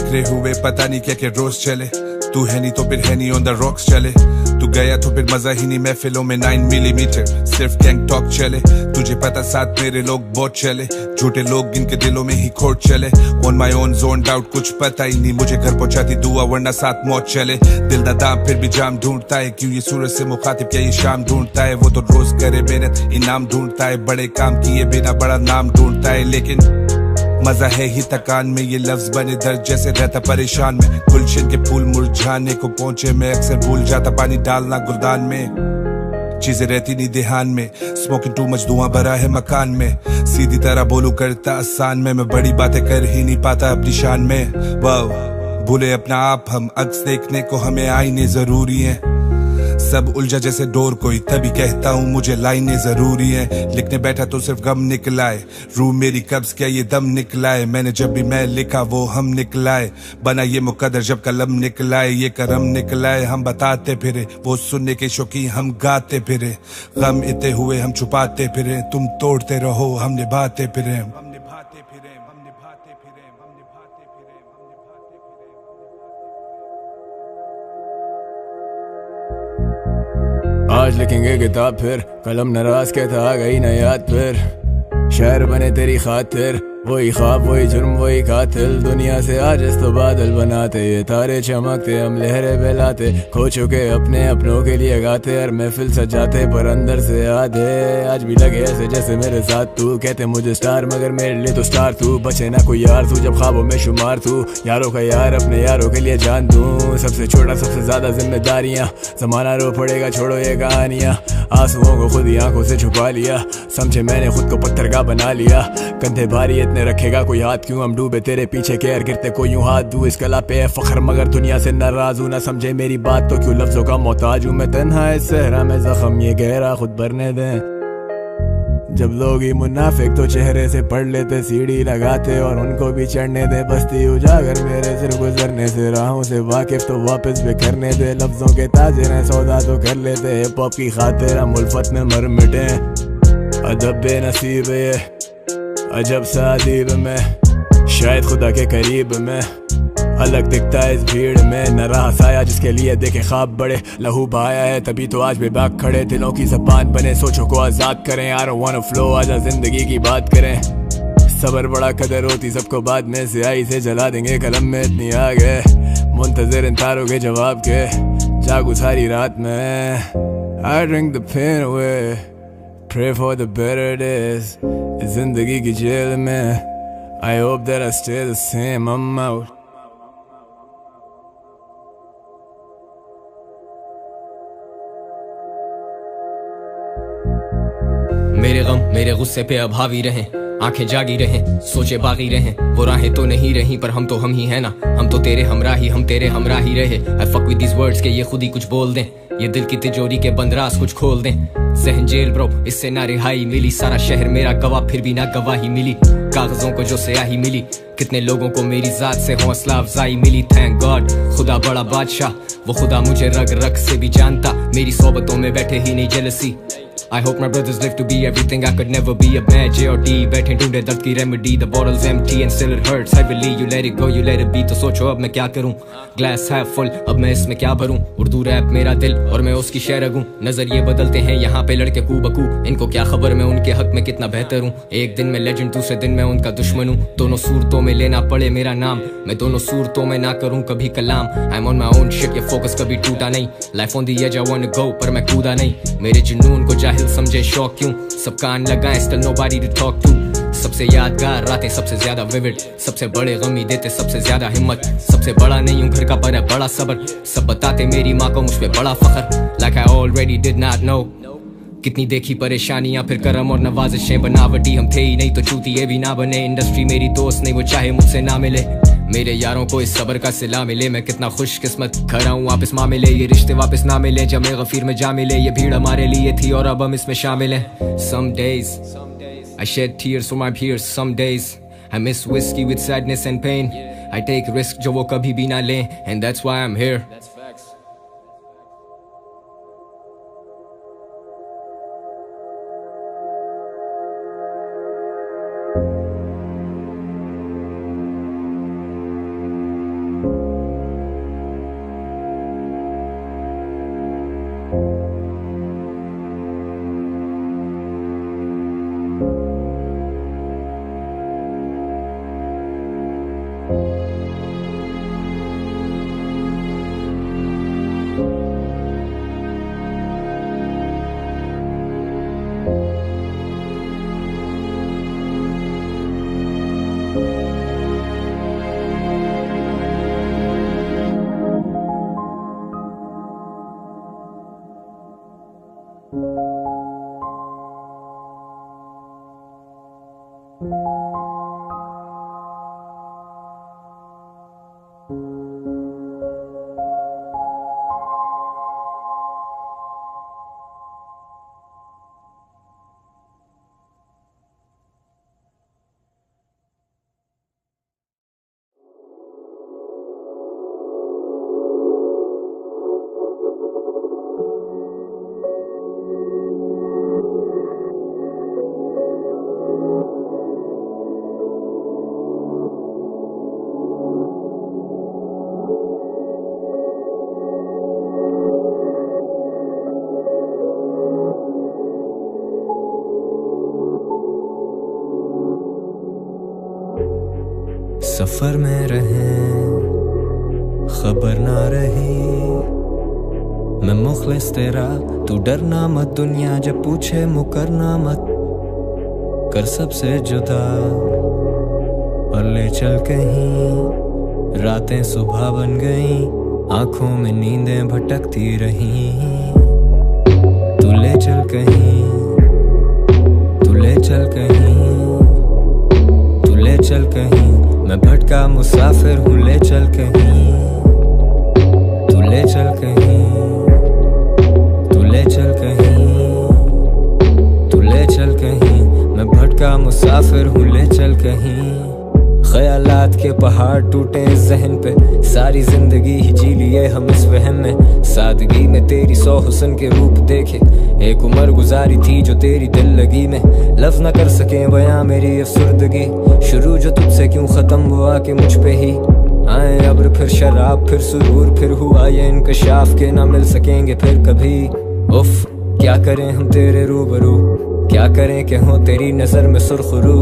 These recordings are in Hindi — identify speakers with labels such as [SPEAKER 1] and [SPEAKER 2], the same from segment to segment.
[SPEAKER 1] बिखरे हुए पता नहीं क्या क्या रोज चले, तू है नहीं तो फिर है नहीं ऑन द रॉक्स चले, तू गया तो फिर मजा ही नहीं महफिलों में 9 मिलीमीटर सिर्फ गैंग टॉक चले, तुझे पता साथ मेरे लोग बहुत चले, झूठे लोग इनके दिलों में ही खोट चले, on my own zone doubt कुछ पता ही नहीं, मुझे घर पहुंचाती दुआ वरना साथ मौत चले, दिल दा दाम फिर भी जाम ढूंढता है, क्यों ये सूरज से मुखातिब क्या ये शाम ढूंढता है, वो तो रोज करे मेहनत इनाम ढूंढता है, बड़े काम किए बिना बड़ा नाम ढूंढता है, लेकिन मजा है ही थकान में, ये लफ्ज बने दर्द जैसे रहता परेशान में, गुलशन के फूल मुरझाने को पहुंचे मैं अक्सर भूल जाता पानी डालना गुलदान में, चीजें रहती नहीं ध्यान में, स्मोकिंग टू मच धुआं भरा है मकान में, सीधी तरह बोलू करता आसान में, मैं बड़ी बातें कर ही नहीं पाता अपनी शान में, वाह भूले अपना आप हम, अक्स देखने को हमें आईने जरूरी है, सब उलझा जैसे डोर कोई, तभी कहता हूँ मुझे लाइनें जरूरी है, लिखने बैठा तो सिर्फ गम निकलाए, रूह मेरी कब्ज क्या ये दम निकलाए, मैंने जब भी मैं लिखा वो हम निकलाए, बना ये मुकद्दर जब कलम निकलाए, ये करम निकलाए, हम बताते फिरे, वो सुनने के शौकीन हम गाते फिरे, गम इतने हुए हम छुपाते फिरे, तुम तोड़ते रहो हम निभाते फिरे, हम निभाते फिरे, हम निभाते फिरे, हम निभाते फिरे, हम निभाते फिरे।
[SPEAKER 2] आज लिखेंगे किताब फिर, कलम नाराज कहता आ गई ना याद फिर, शायर बने तेरी खातिर, वही ख्वाब वही जुर्म वही कातिल, दुनिया से आज इस तो बादल बनाते, ये तारे चमकते हम लहरें बहलाते, खो चुके अपने अपनों के लिए गाते, हर महफिल सजाते पर अंदर से आधे, आज भी लगे ऐसे जैसे मेरे साथ तू, कहते मुझे स्टार मगर मेरे लिए तो स्टार तू, बचे ना कोई यार तू जब ख्वाबों में शुमार तू, यारों का यार अपने यारों के लिए जान दूं, सबसे छोटा सबसे ज्यादा जिम्मेदारियां, जमाना रो पड़ेगा छोड़ो ये कहानियां, आंसुओं को खुद ही आंखों से छुपा लिया, समझे मैंने खुद को पत्थर का बना लिया, कंधे भारी इतने रखेगा कोई हाथ क्यों, हम डूबे तेरे पीछे केयर गिरते कोई यूं हाथ दूं, इस कला पे है फख्र मगर दुनिया से नाराज हूं, ना समझे मेरी बात तो क्यों लफ्जों का मोहताज हूं, मैं तन्हा इस सहरा में जख्म ये गहरा खुद भरने दें, जब लोग ही मुनाफिक तो चेहरे से पढ़ लेते, सीढ़ी लगाते और उनको भी चढ़ने दे, बस्ती उजागर मेरे सिर गुजरने से, राहों से वाकिफ तो वापस भी करने दे, लफ्जों के ताजिर हैं सौदा तो कर लेते, हिप हॉप की खातिर हम उल्फत में मर मिटे, अदब बेनसीब ये अजब सा अदीब में, शायद खुदा के करीब में, अलग दिखता है इस भीड़ में, न रहा साया जिसके लिए देखे ख्वाब बड़े, लहू बहाया है तभी तो आज भी बाग खड़े, दिलों की ज़बान बने सोचों को आज़ाद करें, I don't wanna flow आजा जिंदगी की बात करें, सबर बड़ा कदर होती सबको बाद में, स्याही से जला देंगे कलम में इतनी आग है, मुंतज़िर इन तारों के जवाब के, जागू सारी रात में, I drink the pain away, pray for the better days, जिंदगी की जेल में, I hope that I stay the same, I'm out.
[SPEAKER 3] मेरे गम मेरे गुस्से पे अब हावी रहें, आंखें जागी रहें, सोचे बागी रहें, वो राहें तो नहीं रही पर हम तो हम ही है ना, हम तो तेरे हमराही हम तेरे हमराही रहे, I fuck with these words के ये खुद ही कुछ बोल दें, ये दिल की तिजोरी के बंद राज कुछ खोल दें, सहन जेल ब्रो इससे ना रिहाई मिली, सारा शहर मेरा गवाह फिर भी ना गवाही मिली, कागजों को जो स्याही मिली, कितने लोगों को मेरी जात से हौसला अफजाई मिली, थैंक गॉड खुदा बड़ा बादशाह, वो खुदा मुझे रग रग से भी जानता, मेरी सोबतों में बैठे ही नहीं jealousy, I hope my brothers live to be everything I could never be, a bad J or D बैठे ढूंढे दर्द की remedy, the bottle's empty and still it hurts heavily, you let it go you let it be, तो सोचो अब मैं क्या करूं, glass half full अब मैं इसमें क्या भरूं, उर्दू रैप मेरा दिल और मैं उसकी शेर हूं, नजरिए बदलते हैं यहाँ पे लड़के कू बकू, इनको क्या खबर मैं उनके हक में कितना बेहतर हूं, एक दिन मैं लेजेंड दूसरे दिन मैं उनका दुश्मन हूं, दोनों सूरतों में लेना पड़े मेरा नाम, मैं दोनों सूरतों में ना करूं कभी कलाम, I'm on my own shit ये फोकस कभी टूटा नहीं, life on the edge I wanna go पर मैं कूदा नहीं, मेरे जुनून को जाहिल समझे शौक क्यों, सब कान लगाएं still nobody to talk to, सबसे यादगार रातें सबसे ज्यादा विविड, सबसे बड़े गमी देते सबसे ज्यादा हिम्मत, सबसे बड़ा नहीं हूँ घर का पर है बड़ा सबर, सब बताते मेरी माँ को मुझ पे बड़ा फख्र, like I already did not know, कितनी देखी परेशानियां फिर करम और नवाजिशें, बनावटी हम थे ही नहीं तो चूतिए भी ना बने, इंडस्ट्री मेरी दोस्त नहीं वो चाहे मुझसे ना मिले, मेरे यारों को इस सबर का सिला मिले, मैं कितना खुशकिस्मत खड़ा हूँ वापस मामिले, ये रिश्ते वापस ना मिले जमे गफीर में जा मिले, ये भीड़ हमारे लिए थी और अब हम इसमें शामिल हैं, some days I shed tears for my peers, some days I miss whiskey with sadness and pain, I take risk जो वो कभी भी ना लें, and that's why I'm here.
[SPEAKER 4] सफर में रहे खबर ना रही, मैं मुखलिस तेरा तू डरना मत, दुनिया जब पूछे मुकरना मत, कर सबसे जुदा और ले चल कहीं, रातें सुबह बन गईं, आंखों में नींदें भटकती रहीं, तू ले चल कहीं, तू ले चल कहीं, तू ले चल कहीं, मैं भटका मुसाफिर हूँ, ले चल कहीं, तू ले चल कहीं, तू ले चल कहीं, तू ले चल कहीं, मैं भटका मुसाफिर हूँ, ले चल कहीं। ख्यालात के पहाड़ टूटे इस जहन पे, सारी जिंदगी ही जी लिए हम इस वहम में, सादगी में तेरी 100 हुस्न के रूप देखे, एक उम्र गुजारी थी जो तेरी दिल लगी में, लफ्ज न कर सके बयां मेरी अफसुर्दगी, शुरू जो तुझसे क्यों खत्म वो आके मुझ पे ही आए अब्र, फिर शराब, फिर सुरूर, फिर हुआ ये इंकशाफ के ना मिल सकेंगे फिर कभी। उफ क्या करें हम तेरे रूबरू, क्या करें कि हो तेरी नजर में सुरखरू,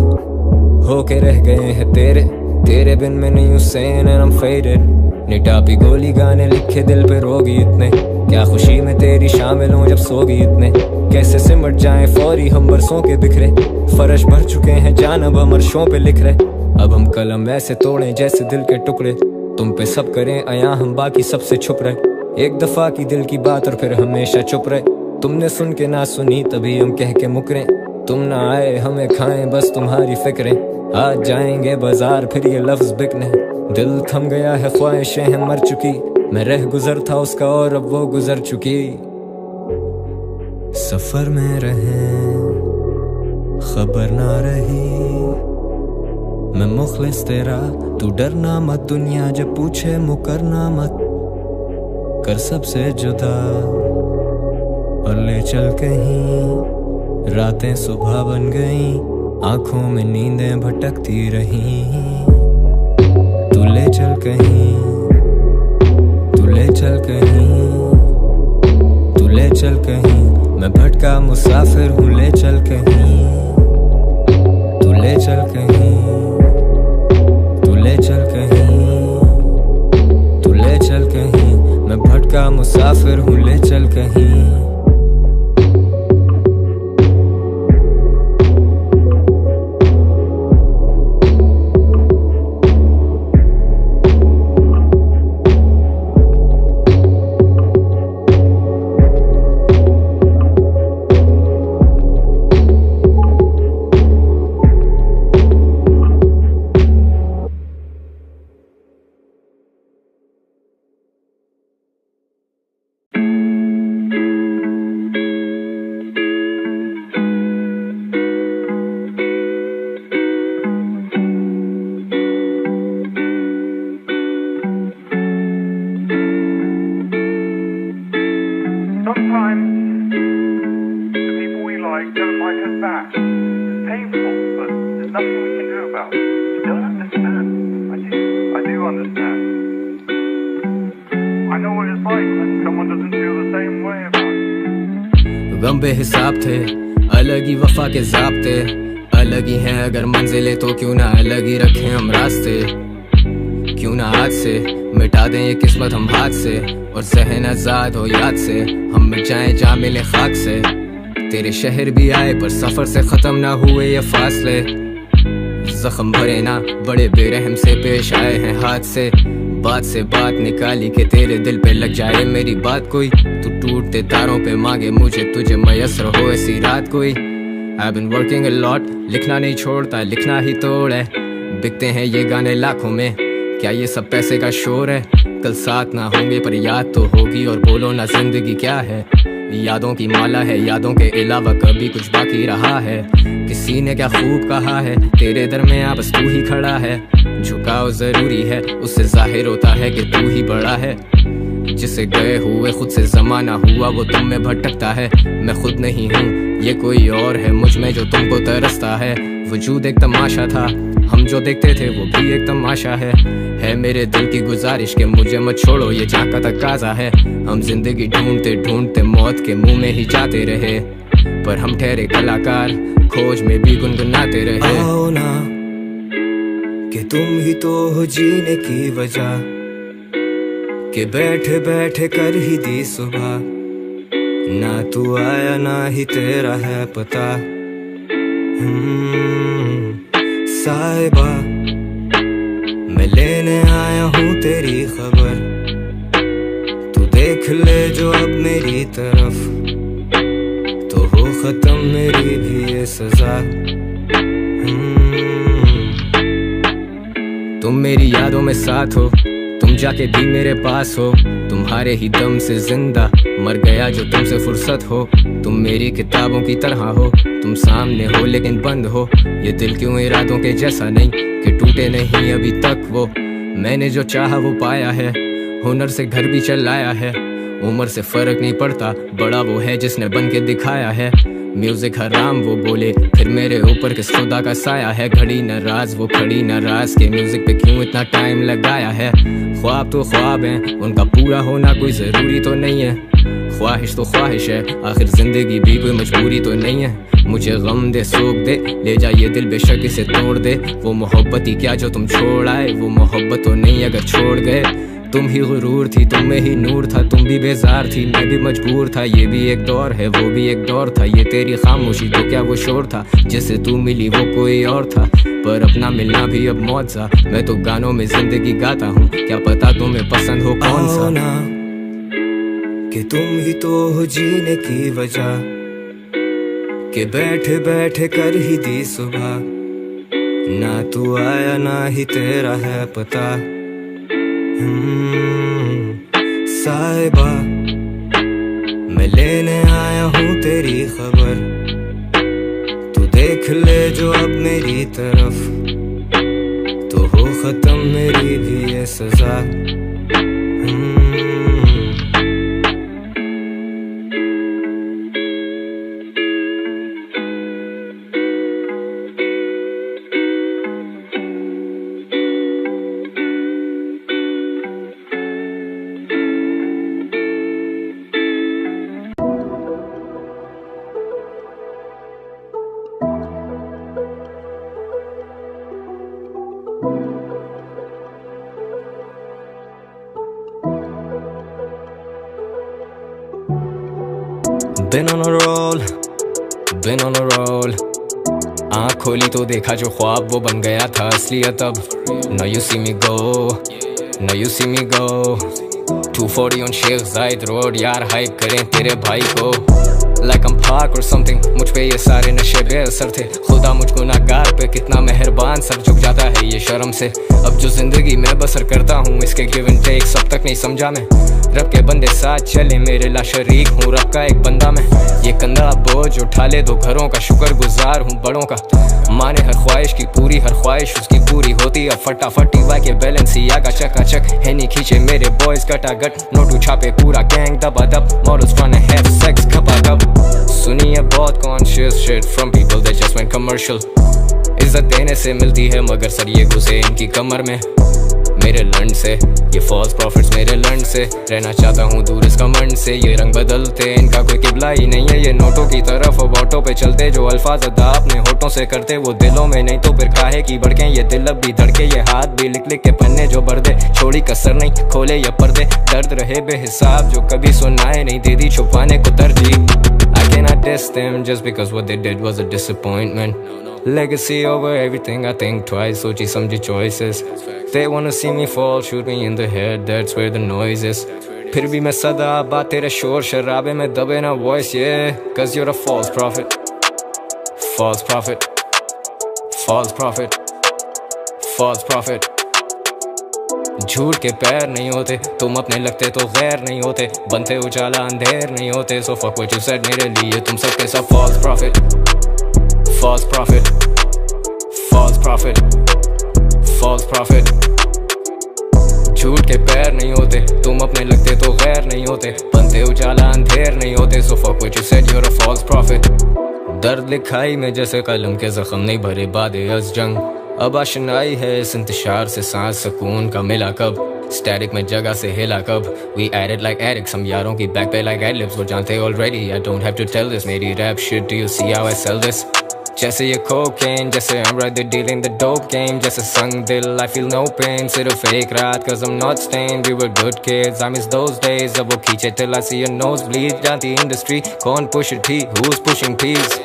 [SPEAKER 4] हो के रह गए हैं तेरे बिन में नहीं हुसैन एंड आई एम फेडेड, निटापी गोली गाने लिखे दिल पे रोगी इतने, क्या खुशी में तेरी शामिल हूँ जब सोगी इतने, कैसे सिमट जाएं फौरी हम बरसों के बिखरे, फर्श भर चुके हैं जानब हम अर्शों पे लिख रहे, अब हम कलम ऐसे तोड़े जैसे दिल के टुकड़े, तुम पे सब करें आया हम बाकी सबसे छुप रहे, एक दफा की दिल की बात और फिर हमेशा चुप रहे, तुमने सुन के ना सुनी तभी हम कह के मुकरे, तुम ना आए हमें खाएं बस तुम्हारी फिक्रें, आज जाएंगे बाजार फिर ये लफ्ज बिकने, दिल थम गया है ख्वाहिशें हैं मर चुकी, मैं रह गुजर था उसका और अब वो गुजर चुकी। सफर में रहे खबर ना रही, मैं मुखलिस तेरा तू डरना मत, दुनिया जब पूछे मुकरना मत, कर सबसे जुदा और ले चल कहीं, रातें सुबह बन गईं, आंखों में नींदें भटकती रहीं, तू ले चल कहीं, तू ले चल कहीं, तू ले चल कहीं, मैं भटका मुसाफिर हूँ, ले चल कहीं, तू ले चल कहीं, तू ले चल कहीं, तू ले चल कहीं, मैं भटका मुसाफिर हूँ, ले चल कहीं।
[SPEAKER 3] गम बेहिसाब थे, अलग ही वफा के ज़ाब्ते, अलग ही हैं अगर मंजिलें तो क्यों ना अलग ही रखें हम रास्ते, क्यों ना आज से मिटा दें ये किस्मत हम हाथ से, और ज़हन आज़ाद हो याद से हम मिट जाएं जा मिले खाक से, तेरे शहर भी आए पर सफ़र से ख़त्म ना हुए ये फासले, जख्म भरे ना बड़े बेरहम से पेश आए हैं हाथ से, बात से बात निकाली के तेरे दिल पे लग जाए मेरी बात कोई, तू टूटते तारों पे मांगे मुझे तुझे मयसर हो ऐसी रात कोई, I've been working a lot, लिखना नहीं छोड़ता, लिखना ही तोड़ है। बिकते हैं ये गाने लाखों में, क्या ये सब पैसे का शोर है? कल साथ ना होंगे पर याद तो होगी, और बोलो ना जिंदगी क्या है? यादों की माला है, यादों के अलावा कभी कुछ बाकी रहा है? किसी ने क्या खूब कहा है, तेरे दरमियां बस तू ही खड़ा है। झुकाव जरूरी है, उससे जाहिर होता है कि तू ही बड़ा है। जिसे गए हुए खुद से जमाना हुआ, वो तुम में भटकता है। मैं खुद नहीं हूँ, ये कोई और है, मुझ में जो तुमको तरसता है। वजूद एक तमाशा था, हम जो देखते थे वो भी एक तमाशा है मेरे दिल की गुजारिश के मुझे मत छोड़ो, ये जहाँ का तकाजा है। हम जिंदगी ढूंढते ढूंढते मौत के मुंह में ही जाते रहे, पर हम ठहरे कलाकार, खोज में भी गुनगुनाते रहे।
[SPEAKER 4] आओ ना कि तुम ही तो हो जीने की वजह, कि बैठे बैठे कर ही दी सुबह। ना तू आया ना ही तेरा है पता। साहिबा मैं लेने आया हूँ तेरी खबर, तू देख ले जो अब मेरी तरफ, तो हो खत्म मेरी भी ये सजा।
[SPEAKER 3] तुम मेरी यादों में साथ हो, तुम जाके भी मेरे पास हो। तुम्हारे ही दम से जिंदा मर गया जो तुमसे फुर्सत हो। तुम मेरी किताबों की तरह हो, तुम सामने हो लेकिन बंद हो। ये दिल क्यों इरादों के जैसा नहीं कि टूटे नहीं अभी तक वो। मैंने जो चाहा वो पाया है, हुनर से घर भी चलाया है। उम्र से फर्क नहीं पड़ता, बड़ा वो है जिसने बन के दिखाया है। म्यूजिक हराम वो बोले, फिर मेरे ऊपर किस खुदा का साया है। घड़ी नाराज वो खड़ी नाराज के, म्यूजिक पे क्यों इतना टाइम लगाया है। ख्वाब तो ख्वाब हैं, उनका पूरा होना कोई ज़रूरी तो नहीं है। ख्वाहिश तो ख्वाहिश है, आखिर जिंदगी भी कोई मजबूरी तो नहीं है। मुझे गम दे सोख दे, ले जा ये दिल बेशक इसे तोड़ दे। वो मोहब्बत ही क्या जो तुम छोड़ आए, वो मोहब्बत तो नहीं अगर छोड़ गए। तुम ही गुरूर थी, तुम में ही नूर था, तुम भी बेजार थी, मैं भी मजबूर था। ये भी एक दौर है, वो भी एक दौर था। ये तेरी खामोशी तो क्या वो शोर था, जिससे तू मिली वो कोई और था। पर अपना मिलना भी अब मौत सा, मैं तो गानों में जिंदगी गाता हूँ, क्या पता तुम्हें पसंद हो कौन सा।
[SPEAKER 4] ना कि तुम ही तो हो जीने की वजह, कि बैठे बैठे कर ही दी सुबह। ना तू आया ना ही तेरा है पता। साहिबा मैं लेने आया हूँ तेरी खबर, तू देख ले जो अब मेरी तरफ, तो हो खत्म मेरी भी ये सजा। Been on a roll, been on a roll. आँख खोली तो देखा जो ख्वाब वो बन गया था असलियत अब। Now you see me go, now you see me go. 240 on Sheikh जायद रोड, यार हाइप करें तेरे भाई को। Like I'm Park or something, मुझ पे ये सारे नशे बेअसर थे। खुदा मुझ गुनाहगार पे कितना मेहरबान, सर झुक जाता है ये शर्म से। अब जो जिंदगी मैं बसर करता हूँ, इसके गिव एंड टेक सब तक नहीं समझा मैं। रब के बंदे साथ चले, मेरे ला शरीक हूँ रब का एक बंदा मैं। ये कंधा बोझ उठा ले दो घरों का, शुक्र गुजार हूँ बड़ों का। माने हर ख्वाहिश की पूरी, हर ख्वाहिश उसकी पूरी होती। अब फटाफटी वाई के बैलेंस ही आगा चकाचक, हैनी खींचे मेरे बॉयज गटागट। नोटू छापे पूरा गैंग दबादब, models trying to have sex खपादब। सुनी है बहुत conscious shit from people that just went commercial। इज्जत देने से मिलती है मगर सर ये घुसे इनकी कमर में मेरे लंड से। ये फॉल्स प्रॉफिट्स मेरे लंड से, रहना चाहता हूँ दूर इस कमंड से। ये रंग बदलते इनका कोई किबला ही नहीं है, ये नोटों की तरफ अब ऑटो पे चलते। जो अल्फाज अदा अपने होठों से करते वो दिलों में नहीं तो फिर काहे की भड़के। ये दिल अब भी धड़के, ये हाथ भी लिख लिख के पन्ने जो भर दे। छोड़ी कसर नहीं खोले ये पर्दे, दर्द रहे बेहिसाब जो कभी सुनाए नहीं, दे दी छुपाने को तरजीह। I cannot diss them just because what they did was a disappointment. Legacy over everything, I think twice, सोची समझी choices. They wanna see me fall, shoot me in the head, that's where the noise is. फिर भी मैं सदा बात तेरे शोर शराबे में दबे ना voice, yeah, cause you're a false prophet.
[SPEAKER 3] false prophet, false prophet, false prophet. झूठ के पैर नहीं होते, तुम अपने लगते तो गैर नहीं होते, बनते उजाला अंधेर नहीं होते. So fuck what you said, मेरे लिए तुम सबके सब false prophet, false prophet, false prophet, false prophet. झूठ के पैर नहीं होते, तुम अपने लगते तो गैर नहीं होते, बनते उजाला अंधेर नहीं होते. So fuck what you said, you're a false prophet. दर्द लिखाई में जैसे कलम के जख्म नहीं भरे बादे अज़ जंग. अब आशनाई है इस इंतशार से, सांस सुकून का मिला कब, स्टैटिक में जगह से हिला कब. We added like addicts, हम यारों की बैक पे like ad-libs, वो जानते already, I don't have to tell this. मेरी rap shit, do you see how I sell this? जैसे ये cocaine, जैसे I'm rather dealing the dope game, जैसे संग दिल I feel no pain, सिर्फ एक रात cause I'm not stained. We were good kids, I miss those days. अब वो खींचे till I see a nosebleed. जानती industry कौन pusher थी, who's pushing peas.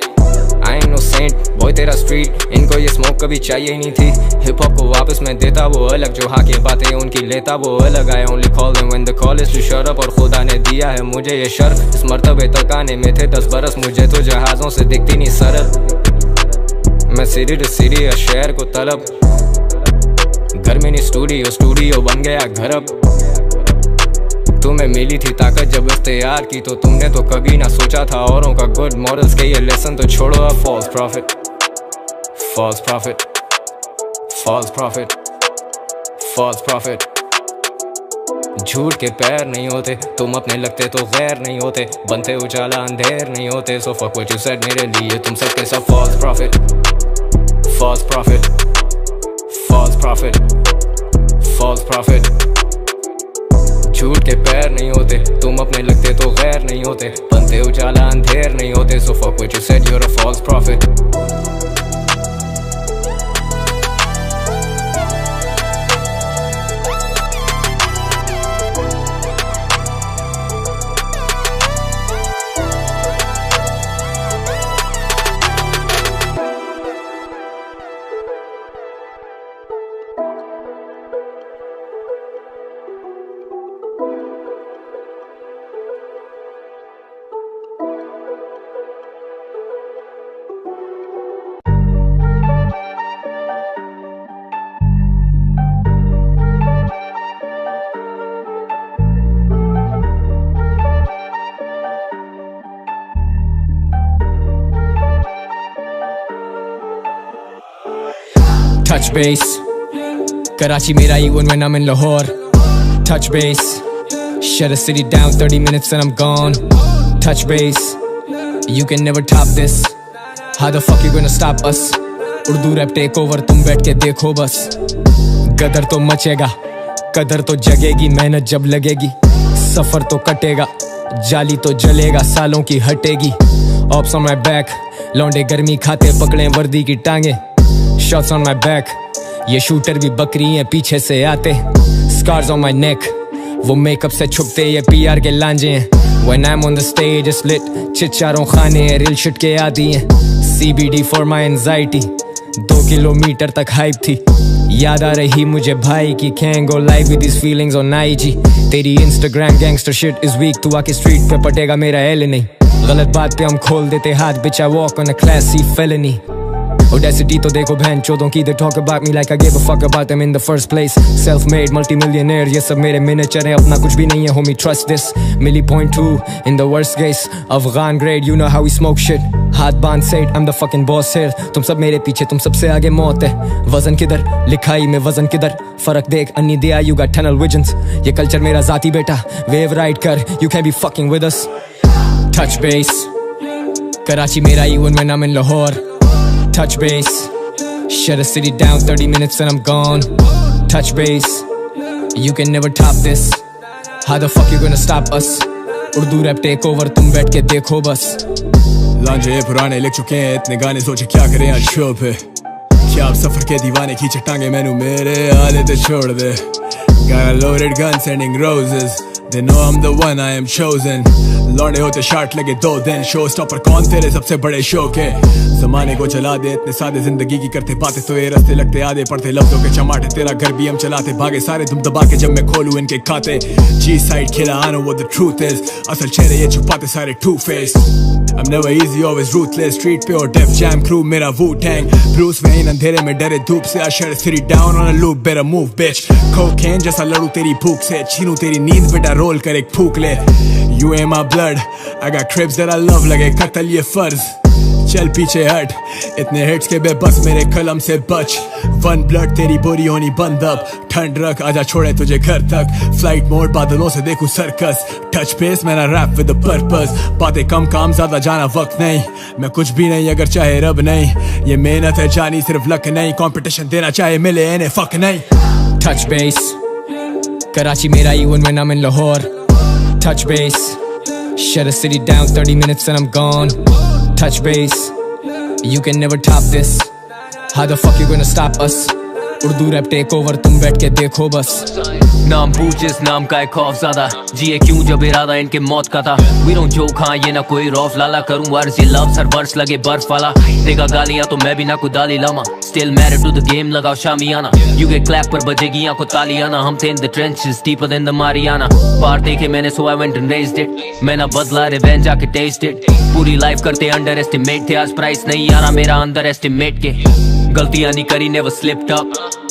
[SPEAKER 3] I ain't no saint, boy तेरा street, इनको ये smoke कभी चाहिए ही नहीं थी. Hip hop को वापस मैं देता वो अलग, जो हाँ की बातें उनकी लेता वो अलग. I only call them when the call is to shut up, और खुदा ने दिया है मुझे ये शर्फ. इस मर्तबे तक आने में थे 10 बरस, मुझे तो जहाज़ों से दिखती नहीं सरल. मैं सिटी टू सिटी या शहर को तलब, घर में नहीं स्टूडियो, स्टूडियो बन गया घर अब. तुम्हें मिली थी ताकत जब इख्तियार की, तो तुमने तो कभी ना सोचा था औरों का गुड मॉरल्स के ये लेसन तो छोड़ो. अब false prophet, false prophet, false prophet, false prophet. झूठ के पैर नहीं होते, तुम अपने लगते तो गैर नहीं होते, बनते उजाला अंधेर नहीं होते. So fuck what you said, मेरे लिए तुम सबके सब false prophet, false prophet, false prophet, false prophet. झूठ के पैर नहीं होते, तुम अपने लगते तो गैर नहीं होते, बनते उजाला अंधेर नहीं होते. So fuck what you said, you're a false prophet. Touch base, Karachi mera even when I'm in Lahore. Touch base, shut a city down 30 minutes and I'm gone. Touch base, you can never top this. How the fuck you gonna stop us? Urdu rap take over, तुम बैठ के देखो बस. गदर तो मचेगा, कदर तो जगेगी, मेहनत जब लगेगी, सफर तो कटेगा, जाली तो जलेगा, सालों की हटेगी. Ops on my back, लौंडे गर्मी खाते पकड़े वर्दी की टांगे. Shots on my back, ये शूटर भी बकरी हैं पीछे से आते. Scars on my neck, वो मेकअप से छुपते ये PR के लांजे हैं. When I'm on the stage it's lit, चिच्चारों खाने हैं, real shit के आदि हैं. CBD for my anxiety, 2 kilometre तक हाइप थी. याद आ रही मुझे भाई की, can't go live with these feelings on IG. तेरी Instagram gangster shit is weak, तू आके street पे पटेगा मेरा L नहीं. गलत बात पे हम खोल देते हाथ, bitch I walk on a class C felony. Audacity तो देखो बहन चौदों की, they talk about me like I gave a fuck about them in the first place. Self-made multi-millionaire, ये सब मेरे miniature हैं, अपना कुछ भी नहीं है homie, trust this. Milli point 2 in the worst case, Afghan grade, you know how we smoke shit. हाथ बांध सेठ, I'm the fucking boss here. तुम सब मेरे पीछे, तुम सबसे आगे मौत है. वजन किधर, लिखाई में वजन किधर, फर्क देख अन्नी दिया, you got tunnel visions. ये कल्चर मेरा जाती बेटा, wave ride कर, you can't be fucking with us. Touch base, Karachi mera even when I'm in Lahore. Touch base, shut a city down 30 minutes and I'm gone. Touch base, you can never top this. How the fuck you gonna stop us? Urdu rap take over, तुम बैठ के देखो बस.
[SPEAKER 2] लांजे पुराने लिख चुके हैं इतने गाने, सोचे क्या करें आज शो पे. क्या अब सफर के दीवाने खींचे टांगे, मैनू मेरे आदतें छोड़ दे. Got a loaded gun sending roses, they know I'm the one, I am chosen. लौड़े होते शार्ट लगे 2 दिन, शो स्टॉपर कौन तेरे सबसे बड़े शो के। जमाने को चला दे इतने सादे, जिंदगी की करते बातें तो ये रास्ते लगते आधे, पड़ते लफ्जों के चमाटे, तेरा घर भी हम चलाते, भागे सारे तुम दबा के जब मैं खोलूं इनके खाते। जी साइड खेला, I know what the truth is, असल चेहरे ये छुपाते सारे two faced। I'm never easy, always ruthless, street पे और Def Jam crew मेरा Wu-Tang। Bruce Wayne अंधेरे में डरे धूप से, I shut the city down on a loop, better move bitch। Cocaine जैसा लड़ू तेरी भूख से, छीनू तेरी नींद बेटा रोल कर एक फूक ले। You ain't my blood, I got cribs that I love, लगे कत्ल ये फर्ज, चल पीछे हट, इतने हिट्स के बेबस मेरे कलम से बच। वन ब्लड तेरी बोरी होनी बंद अब, ठंड रख आजा छोड़े तुझे घर तक, फ्लाइट मोड बादलों से देखूं सर्कस, टच पेस मेरा रैप विद द पर्पस, बातें कम काम ज्यादा जाना वक्त नहीं, मैं कुछ भी नहीं अगर चाहे रब नहीं, ये मेहनत है जानी सिर्फ लक नहीं, कंपटीशन देना चाहे मिले इन्हें फक नहीं।
[SPEAKER 3] Touch base, Karachi mera even when I'm in Lahore. Touch base, shut a city down 30 minutes and I'm gone. Touch base, you can never top this. How the fuck you gonna stop us? Urdu rap take over, तुम बैठ के देखो बस।
[SPEAKER 5] नाम पूछिस नाम का है खौफ ज्यादा, जिए क्यों जब इरादा इनके मौत का था। We don't joke हाँ ये ना कोई रौफ लाला, करूँ वर्स ये लफ्स हर वर्स लगे बर्फ वाला, देगा गालियाँ तो मैं भी ना कोई दाली Lama, still married to the game लगाओ शामियाना, you get clap पर बजेगी आंखों तालियाना, हम थे in the trenches deeper than the Mariana, पार देखे मैंने so I went and raised it, मैं ना बदला revenge आके taste it, पूरी life करते underestimate थे, आज price नहीं आ रहा मेरा underestimate के, गलतियां नहीं करी never slipped up,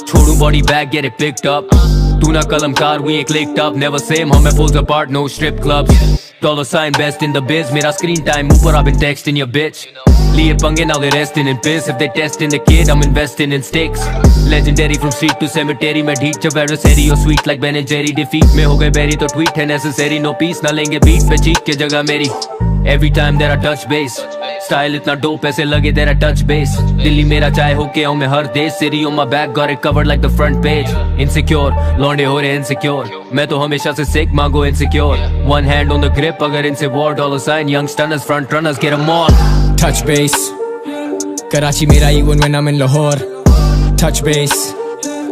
[SPEAKER 5] छोड़ू body bag get it picked up, तू ना कलमकार we ain't clicked up, never same हम pulls apart no strip clubs, dollar sign best in the biz, मेरा screen time ऊपर I've been texting your bitch, लिए पंगे now they resting in piss, if they testing the kid I'm investing in stakes, legendary from street to cemetery, मैं ढीठ जब adversary or sweet like Ben and Jerry, defeat में हो गए berry तो tweet है necessary, no peace ना लेंगे beat पे cheat के जगह मेरी, every time that I touch base, style इतना dope ऐसे लगे that I touch base, Delhi मेरा चाहे हो के आऊँ मैं हर देश, city on my back got it covered like the front page, insecure लौंडे हो रहे insecure, मैं तो हमेशा से sick मांगो insecure, one hand on the grip अगर इनसे war, dollar sign young stunners front runners get them all.
[SPEAKER 3] Touch base, Karachi mera even when I'm in Lahore. Touch base,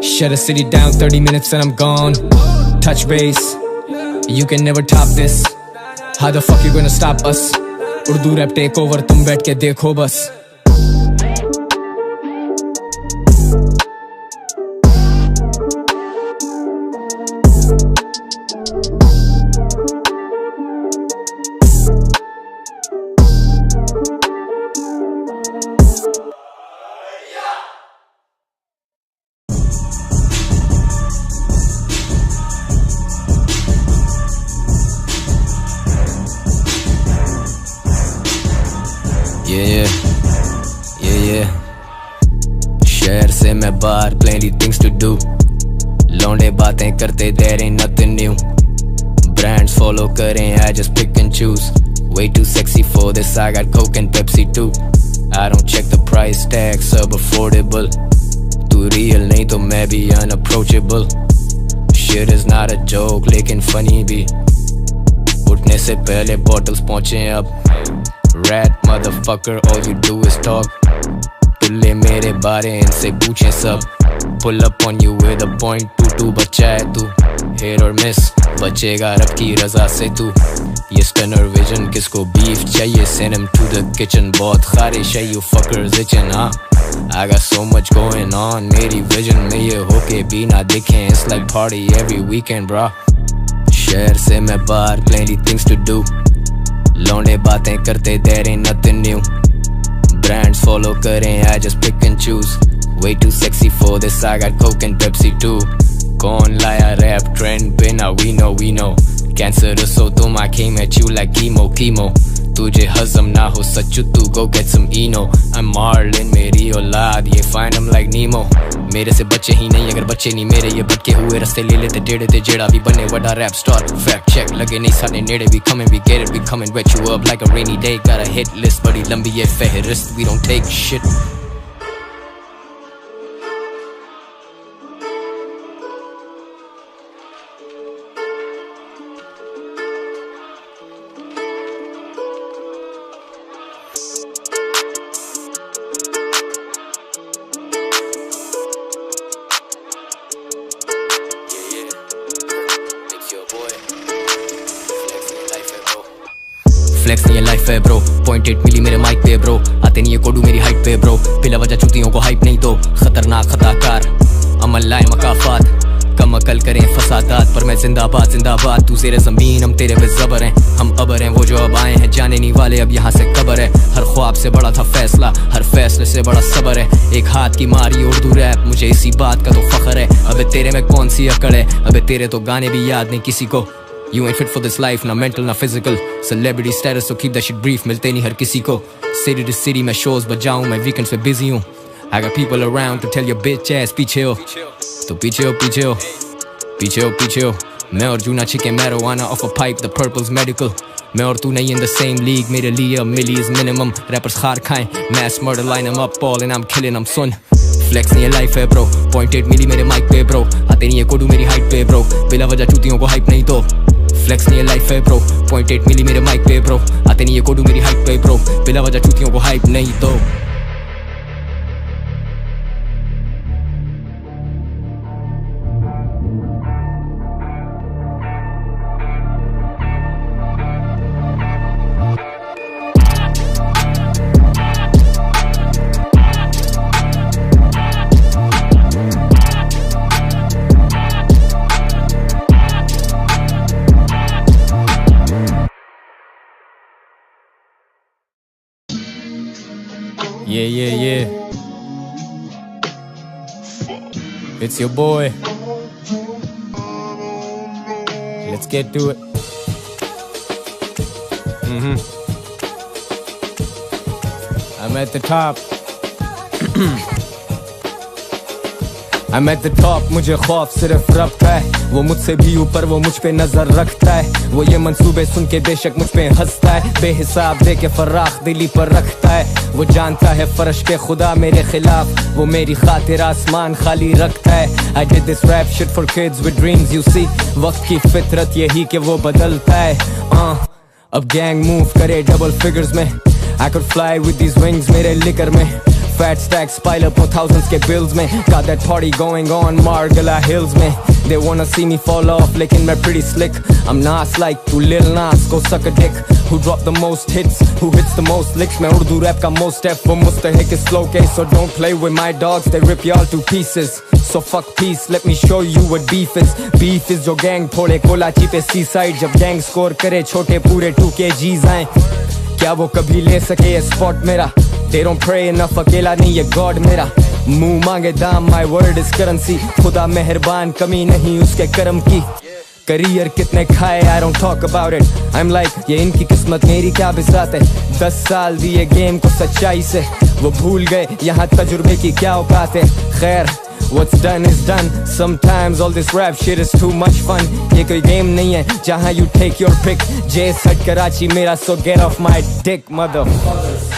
[SPEAKER 3] shut a city down 30 minutes and I'm gone. Touch base, you can never top this. How the fuck you gonna stop us? Urdu rap take over, तुम बैठ के देखो बस।
[SPEAKER 4] Yeah. शहर से मैं बाहर, plenty things to do, लौंडे बातें करते there ain't nothing new, brands follow करें I just pick and choose, way too sexy for this I got Coke and Pepsi too, I don't check the price tag, sub affordable, तू real नहीं तो मैं भी unapproachable, shit is not a joke लेकिन funny भी, उठने से पहले bottles पहुँचे अब, rat motherfucker all you do is talk, तुल्ले मेरे बारे इनसे पूछे सब, pull up on you with a .22 बच्चा है तू, hit or miss बचेगा रब की रजा से तू, ये stunner vision किसको beef चाहिए, send him to the kitchen, बहुत खारिश है you fuckers itching हाँ, I got so much going on, मेरी vision में ये होके भी ना दिखें, it's like party every weekend bro, शहर से मैं बाहर, plenty things to do, लौंडे बातें करते there ain't nothing new, brands follow करें I just pick and choose, way too sexy for this I got Coke and Pepsi too, कौन लाया rap trend पे ना we know, cancerous हो तुम I came at you like chemo, तुझे हजम ना हो सच्चू तू go get some Eno, I'm Marlin मेरी औलाद ये find I'm like Nemo, मेरे से बच्चे ही नहीं अगर बच्चे नहीं मेरे, ये भटके हुए रास्ते ले लेते टेढ़े ते जेड़ा भी बने vada rap star, fact check लगे नहीं सारे नेड़े, we coming we get it, we coming wet you up like a rainy day, got a hit list बड़ी लंबी ये फहरिस्त, we don't take shit.
[SPEAKER 3] Flex नहीं है लाइफ है ब्रो, 0.8 मिली मेरे माइक पे ब्रो, आते नहीं है कोडू मेरी हाइट पे ब्रो, बिला वजह चुतियों को हाइप नहीं दो, खतरनाक खताकार अमल लाए मकाफात, कम अकल करें फसादात, पर मैं जिंदाबाद जिंदाबाद, तू ज़ेरे ज़मीन हम तेरे पे ज़बर हैं, हम अबर हैं वो जो अब आए हैं, जाने नहीं वाले अब यहाँ से कबर है, हर ख्वाब से बड़ा था फैसला, हर फैसले से बड़ा सबर है, एक हाथ की मारी उर्दू रैप, मुझे इसी बात का तो फख्र है, अबे तेरे में कौन सी अकड़ है, अबे तेरे तो गाने भी याद नहीं किसी को, You ain't fit for this life, ना mental ना physical, celebrity status so keep that shit brief, मिलते नहीं हर किसी को, city to city मैं shows बजाऊं, मैं weekends पे busy हूँ, I got people around to tell your bitch ass पीछे हो, तो पीछे हो पीछे हो पीछे हो पीछे हो, मैं और जूना chicken marijuana off a pipe, the purple's medical, मैं और तू नहीं in the same league, मेरे लिए a milli is minimum, rappers खार खाएं, mass murder line them up all and I'm killing them son, flex नहीं है लाइफ है ब्रो, 0.8 मिली मेरे माइक पे ब्रो, आते नहीं है कोडू मेरी हाइट पे ब्रो, बिला वजह चूतियों को हाइप नहीं दो, फ्लेक्स नहीं है लाइफ है ब्रो, 0.8 मिली मेरे माइक पे ब्रो, आते नहीं है कोडू मेरी हाइट पे ब्रो, बिला वजह चूतियों को हाइप नहीं दो. Yeah. It's your boy. Let's get to it. I'm at the top. I'm at the top, मुझे खौफ सिर्फ रब का है, वो मुझसे भी ऊपर वो मुझ पे नजर रखता है, वो ये मंसूबे सुन के बेशक मुझ पे हंसता है, बेहिसाब दे के फराख दिली पर रखता है, वो जानता है फर्श के खुदा मेरे खिलाफ, वो मेरी खातिर आसमान खाली रखता है. I did this rap shit for kids with dreams you see, वक्त की फितरत यही कि वो बदलता है. अब गैंग मूव करे डबल फिगर्स में, I could fly with these wings मेरे लिकर में, fat stacks pile up on thousands के bills में, got that party going on Margala Hills में, they wanna see me fall off लेकिन मैं pretty slick, I'm Nas like तू Lil Nas go suck a dick, who drop the most hits, who hits the most licks, मैं उर्दू rap का most step, वो मुस्तहिक is slow case, so don't play with my dogs, they rip y'all to pieces, so fuck peace, let me show you what beef is जो gang फोड़े कोलाची पे seaside, जब gang score करे छोटे पूरे 2kgs आएं, क्या वो कभी ले सके ये spot मेरा, they don't pray enough, अकेला नहीं ये God मेरा, मुंह मांगे दाम, my word is currency, खुदा मेहरबान कमी नहीं उसके करम की, करियर कितने खाए I don't talk about it, I'm like ये इनकी किस्मत मेरी क्या बिसात है, 10 साल दिए गेम को सच्चाई से, वो भूल गए यहाँ तजुर्बे की क्या औकात है, खैर what's done is done, sometimes all this rap shit is too much fun, ये कोई गेम नहीं है जहाँ you take your pick, J सट कराची मेरा so get off my dick motherfuckers.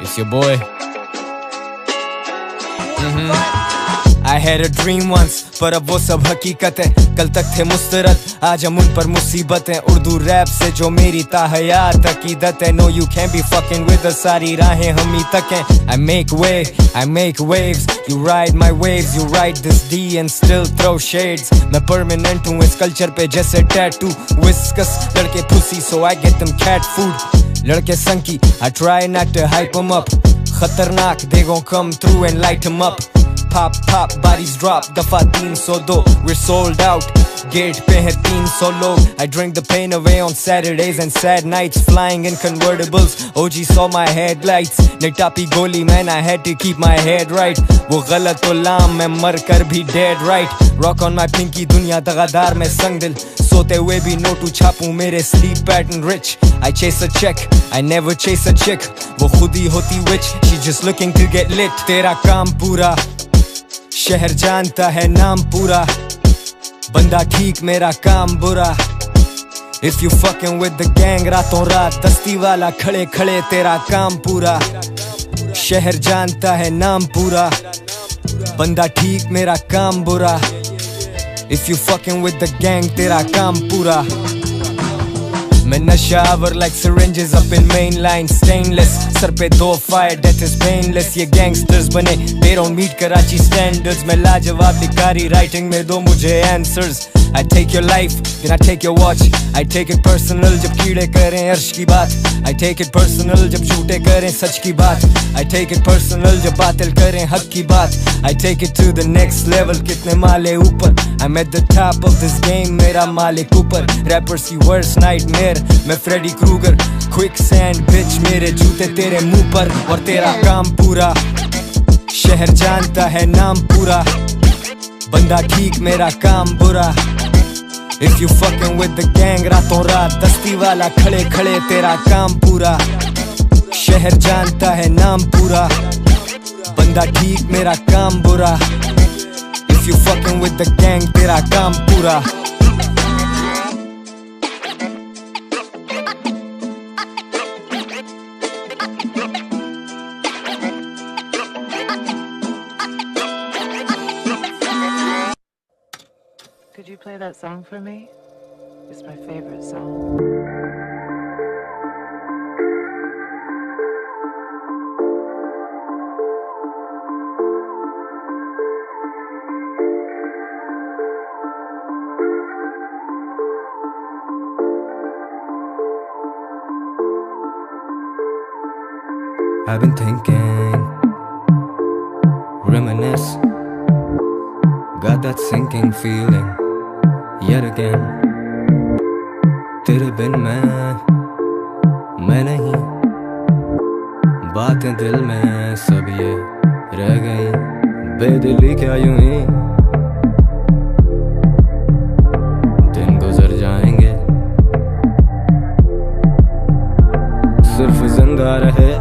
[SPEAKER 3] It's your boy. I had a dream once, पर अब वो सब हकीकत है, कल तक थे मुस्तरद, आज हम उन पर मुसीबत है, उर्दू रैप से जो मेरी ताहयात अकीदत है, no you can't be fucking with us, सारी राहें हम ही तक हैं, I make waves, you ride my waves, you ride this D and still throw shades, मैं permanent हूँ इस कल्चर पे जैसे tattoo, whiskas, लड़के pussy so I get them cat food, लड़के संकी, I try not to hype them up, खतरनाक, they gon' come through and light them up, pop, bodies drop, दफा 302, we're sold out, gate पे है 300 लोग, I drink the pain away on Saturdays and sad nights, flying in convertibles, OG saw my headlights, निटापी गोली man, I had to keep my head right, वो गलत उलाम मैं मर कर भी dead right, rock on my pinky दुनिया दगादार में संग दिल, सोते हुए भी नोटू छापूं मेरे sleep pattern rich, I chase a check, I never chase a chick, वो खुद ही होती witch, she just looking to get lit, तेरा काम पूरा, शहर जानता है नाम पूरा, बंदा ठीक मेरा काम बुरा, if you fucking with the gang रातों रात, दस्ती वाला खड़े खड़े तेरा काम पूरा,
[SPEAKER 2] शहर जानता है नाम पूरा, बंदा ठीक मेरा काम बुरा। If you fucking with the gang तेरा काम पूरा। मैं नशावर like syringes up in main line stainless, sir पे 2 fire death is painless। ये gangsters बने they don't meet Karachi standards। मैं लाजवाब लिखारी writing में दो मुझे answers। I take your life then I take your watch, I take it personal जब कीड़े करें अर्श की बात, I take it personal जब झूठे करें सच की बात, I take it personal जब बातिल करें हक की बात, I take it to the next level कितने माले ऊपर, I'm at the top of this game मेरा मालिक ऊपर। rappers की worst nightmare मैं फ्रेडी क्रूगर, quicksand bitch मेरे जूते तेरे मुंह पर और तेरा काम पूरा। शहर जानता है नाम पूरा, बंदा ठीक मेरा काम बुरा। If you fucking with the gang रातों रात दस्ती वाला खड़े खड़े तेरा काम पूरा। शहर जानता है नाम पूरा, बंदा ठीक मेरा काम बुरा। If you fucking with the gang तेरा काम पूरा।
[SPEAKER 6] Could you play that song for me? It's my favorite song.
[SPEAKER 4] I've been thinking, reminisce, got that sinking feeling yet again। तेरे बिन मैं नहीं, बातें दिल में सब ये रह गई, बेदिली क्या यूं ही दिन गुजर जाएंगे, सिर्फ जिंदा रहे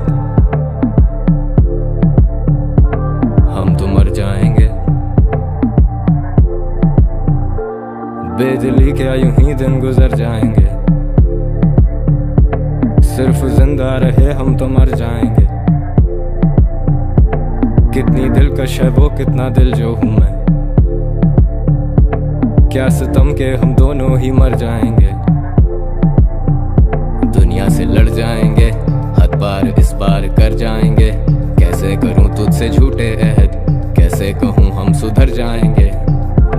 [SPEAKER 4] हम तो मर जाएंगे, बेदिली क्या यूं ही दिन गुजर जाएंगे, सिर्फ जिंदा रहे हम तो मर जाएंगे। कितनी दिलकश है वो कितना दिल जो हूँ मैं, क्या सितम के हम दोनों ही मर जाएंगे, दुनिया से लड़ जाएंगे, हद पार इस पार कर जाएंगे, कैसे करूं तुझसे झूठे अहद, कैसे कहूं हम सुधर जाएंगे।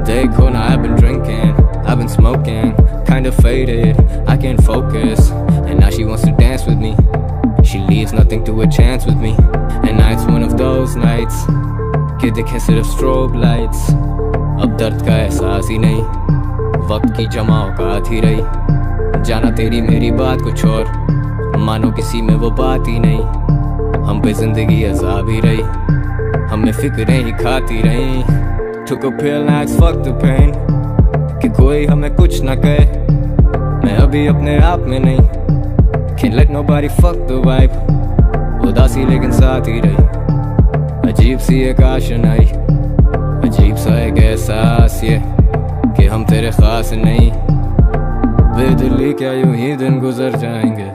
[SPEAKER 4] देखो ना I've been drinking, I've been smoking, kind of faded, I can't focus, and now she wants to dance with me, she leaves nothing to a chance with me, and now it's one of those nights कि दिखे सिर्फ strobe lights, अब दर्द का एहसास ही नहीं, वक्त की जमा औकात ही रही, जाना तेरी मेरी बात कुछ और, मानो किसी में वो बात ही नहीं, हम पे जिंदगी अज़ाब ही रही, हमें फिक्रें ही खाती रही। Took a pill now it's fuck the pain, कि कोई हमें कुछ ना कहे, मैं अभी अपने आप में नहीं, can't let nobody fuck the vibe, उदासी लेकिन साथ ही रही, अजीब सी एक आशनाई, अजीब सा एक एहसास ये कि हम तेरे खास नहीं, बेदिली क्या यूं ही दिन गुजर जाएंगे,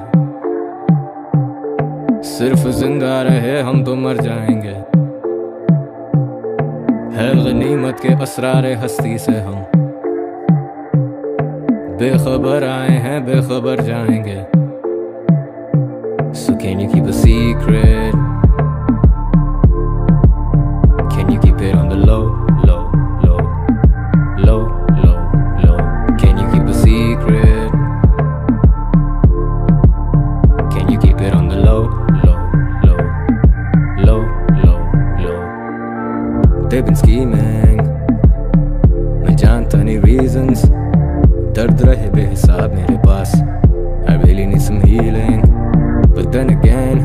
[SPEAKER 4] सिर्फ जिंदा रहे हम तो मर जाएंगे। है गनीमत के असरारे हस्ती से हम बेखबर आए हैं बेखबर जाएंगे। So can you keep a secret? Can you keep it on the low, low, low, low, low, low? Can you keep a secret? Can you keep it on the low, low, low, low, low, low? They've been scheming, मैं जानता नहीं reasons, दर्द रहे बेहिसाब मेरे पास, I really need some healing, but then again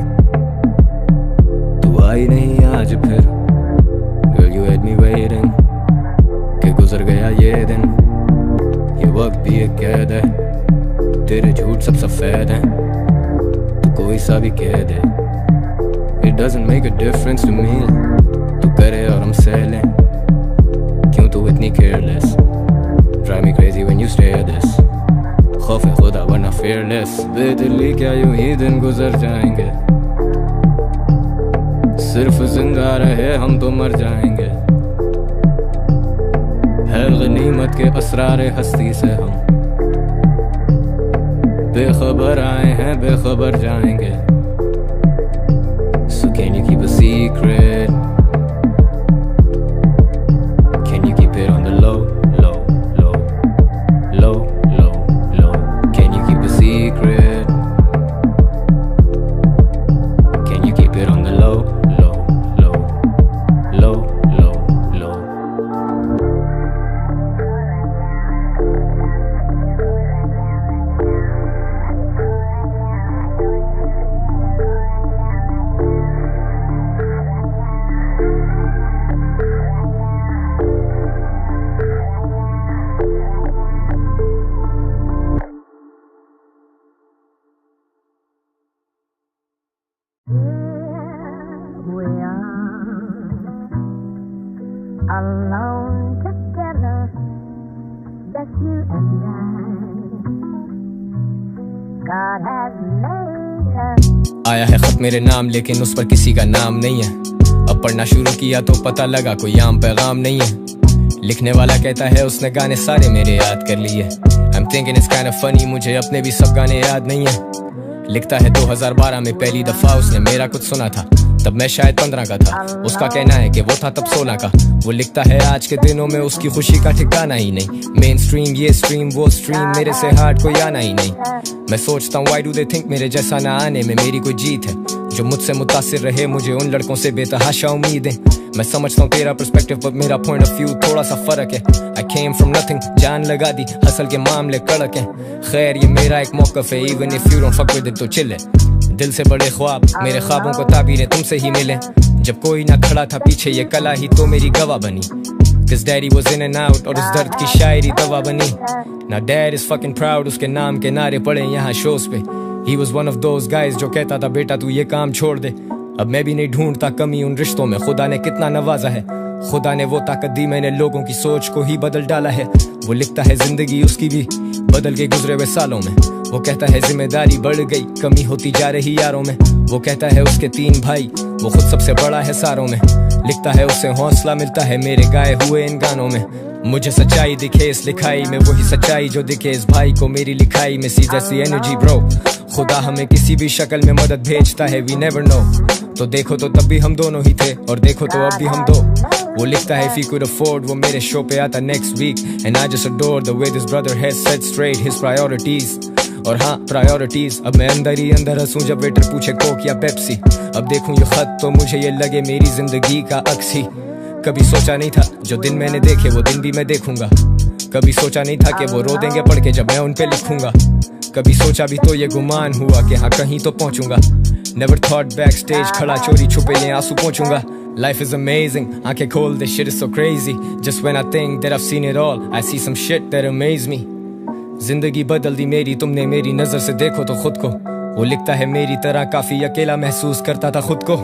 [SPEAKER 4] तू आई नहीं आज फिर, girl you had me waiting, कि गुजर गया ये दिन, ये वक्त भी एक कैद है, तेरे झूठ सब सफेद हैं, तू कोई सा भी कह दे, it doesn't make a difference to me, तू करे और हम सह लें, क्यों तू इतनी careless, drive me crazy when you stare at this, खौफ खुदा वरना fearless, बेदिली क्या यूं ही दिन गुजर जाएंगे,
[SPEAKER 3] सिर्फ जिंदा रहे हम तो मर जाएंगे, है गनीमत के असरार हस्ती से हम, बेखबर आए हैं बेखबर जाएंगे. So can you keep a secret? Can you keep it on the low, low, low, low, low, low? Can you keep a secret? Can you keep it on the low, low, low, low, low, low?
[SPEAKER 7] Alone together, just you and I. God has made us.
[SPEAKER 3] आया है खत मेरे नाम लेकिन उस पर किसी का नाम नहीं है. अब पढ़ना शुरू किया तो पता लगा कोई आम पैगाम नहीं है. लिखने वाला कहता है उसने गाने सारे मेरे याद कर लिए. I'm thinking it's kind of funny, मुझे अपने भी सब गाने याद नहीं है. लिखता है 2012 में पहली दफा उसने मेरा कुछ सुना था, तब मैं शायद 15 का था. उसका कहना है कि वो था तब 16 का. वो लिखता है आज के दिनों में उसकी खुशी का ठिकाना ही नहीं. मेन स्ट्रीम ये स्ट्रीम वो स्ट्रीम, मेरे से हार्ड कोई आना ही नहीं. मैं सोचता हूँ why do they think मेरे जैसा ना आने में मेरी कोई जीत है. जो मुझसे मुतासिर रहे मुझे उन लड़कों से बेतहाशा उम्मीदें. मैं समझता हूँ तेरा पर्सपेक्टिव पर मेरा पॉइंट ऑफ व्यू थोड़ा सा फर्क है. I came from nothing, जान लगा दी, हसल के मामले कड़क हैं. खैर ये मेरा एक मौकफ है, even if you don't fuck with it तो चिल है. दिल से बड़े ख्वाब, मेरे ख्वाबों को ताबीरें तुमसे ही मिले. जब कोई ना खड़ा था पीछे ये कला ही तो मेरी गवाह बनी. Cause daddy was in and out और उस दर्द की शायरी दवा बनी. Now dad is fucking proud, उसके नाम के नारे पड़े यहाँ शोज पे. He was one of those guys जो कहता था बेटा तू ये काम छोड़ दे. अब मैं भी नहीं ढूंढता कमी उन रिश्तों में, खुदा ने कितना नवाजा है. खुदा ने वो ताकत दी, मैंने लोगों की सोच को ही बदल डाला है. वो लिखता है जिंदगी उसकी भी बदल के गुजरे हुए सालों में. वो कहता है जिम्मेदारी बढ़ गई, कमी होती जा रही यारों में. वो कहता है उसके 3 भाई, वो खुद सबसे बड़ा है सारों में. लिखता है उससे हौसला मिलता है मेरे गाए हुए इन गानों में. मुझे सच्चाई दिखे इस लिखाई में, वही सच्चाई जो दिखे इस भाई को मेरी लिखाई में. सी जैसी एनर्जी ब्रो, खुदा हमें किसी भी शक्ल में मदद भेजता है, वी नेवर नो. तो देखो तो तब भी हम दोनों ही थे और देखो तो अब भी हम दो. वो लिखता है if he could afford वो मेरे शो पे आता next week. And I just adore the way this brother has set straight his priorities. और हाँ प्रायोरिटीज, अब मैं अंदर ही अंदर हंसूं जब वेटर पूछे कोक या पेप्सी. अब देखूं ये खत तो मुझे ये लगे मेरी जिंदगी का अक्स ही. कभी सोचा नहीं था जो दिन मैंने देखे वो दिन भी मैं देखूंगा. कभी सोचा नहीं था कि वो रो देंगे पढ़ के जब मैं उन पे लिखूंगा. कभी सोचा भी तो ये गुमान हुआ कि हाँ कहीं तो पहुंचूंगा. Never thought backstage खड़ा चोरी छुपे ये आंसू पहुंचूंगा. Life is amazing, आंखें खोल this shit is so crazy. Just when I think that I've seen it all, I see some shit that amaze me. जिंदगी बदल दी मेरी तुमने मेरी नजर से देखो तो खुद को. वो लिखता है मेरी तरह काफी अकेला महसूस करता था खुद को.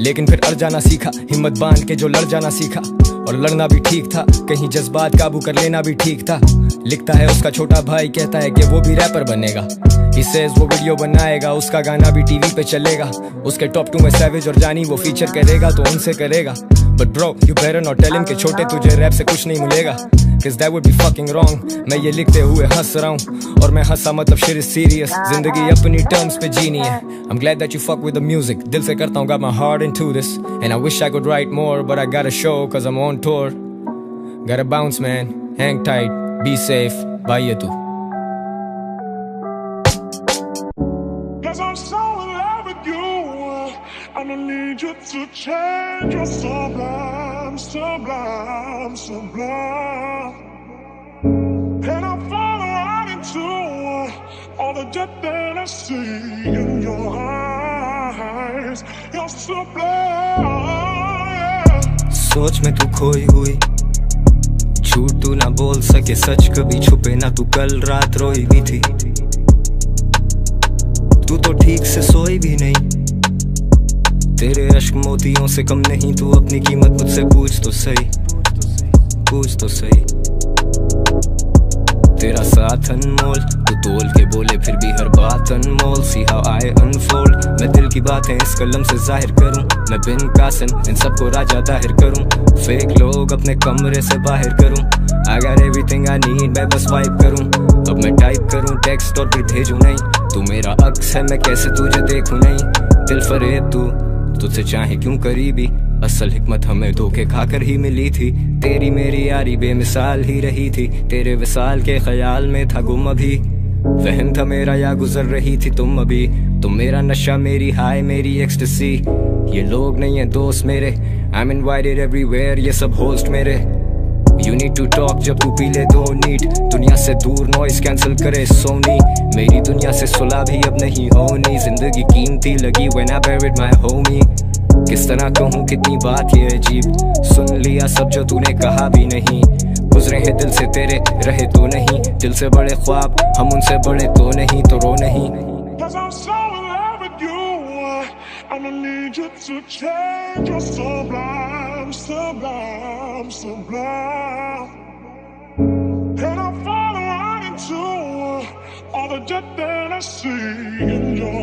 [SPEAKER 3] लेकिन फिर अड़ जाना सीखा, हिम्मत बांध के जो लड़ जाना सीखा. और लड़ना भी ठीक था, कहीं जज्बात काबू कर लेना भी ठीक था. लिखता है उसका छोटा भाई कहता है कि वो भी रैपर बनेगा. He says वो वीडियो बनाएगा, उसका गाना भी टीवी पे चलेगा. उसके टॉप 2 में सैवेज और जानी वो फीचर करेगा तो उनसे करेगा. But bro, you better not tell him कि छोटे तुझे रैप से कुछ नहीं मिलेगा. Cause that would be fucking wrong. मैं ये लिखते हुए हंस रहा हूँ और मैं हंसा मतलब shit is serious. जिंदगी अपनी टर्म्स पे जीनी है. I'm glad that you fuck with the music. दिल से करता हूँ, got my heart into this. And I wish I could write more but I got a show cause I'm on tour. Gotta bounce man, hang tight, be safe. Bye ये तू.
[SPEAKER 8] Cause I'm so in love with you. I don't need you to change. You're sublime, sublime, sublime. And I'm falling right into all the depth that I see in your eyes. You're sublime, yeah.
[SPEAKER 4] सोच में तू खोई हुई, झूठ तू ना बोल सके, सच कभी छुपे ना. तू कल रात रोई भी थी, तू तो ठीक से सोई भी नहीं. तेरे अश्क मोतियों से कम नहीं, तू अपनी कीमत मुझसे पूछ तो सही, पूछ तो सही.
[SPEAKER 3] तेरा साथ अनमोल, तू तोल के बोले फिर भी हर बात अनमोल। See how I unfold, मैं दिल की बातें इस कलम से जाहिर करूं, मैं बिन कासिम इन सबको राजा दाहिर करूं, फेक लोग अपने कमरे से बाहर करूं। I got everything I need, मैं बस वाइप करूं। अब मैं टाइप करूं टेक्स्ट और फिर भेजूं नहीं, तू मेरा अक्स है मैं कैसे तुझे देखूं नहीं। दिल फरेब तू, तुझसे चाहे क्यों करीबी, असल हिकमत हमें धोखे खाकर ही मिली थी। तेरी मेरी यारी बेमिसाल ही रही थी, तेरे विसाल के ख्याल में था गुम अभी। वहम था मेरा या गुजर रही थी तुम अभी, तुम मेरा नशा मेरी हाय मेरी एक्सटेसी। ये लोग नहीं है दोस्त मेरे, I'm invited everywhere, ये सब होस्ट मेरे। You need to talk जब तू पी ले दो नीट, दुनिया से दूर नॉइस कैंसिल करे सोनी। मेरी दुनिया से सुलह भी अब नहीं होनी, जिंदगी कीमती लगी when I buried my homie। किस तरह कहूँ कितनी बात ये अजीब, सुन लिया सब जो तूने कहा भी नहीं। गुजरे हैं दिल से तेरे रहे तो नहीं, दिल से बड़े ख्वाब हम उनसे बड़े तो नहीं, तो रो नहीं।
[SPEAKER 8] Cause I'm so in love with you, I'ma need you to change. You're sublime, sublime, sublime. And I'm falling right into all the jet that I see in your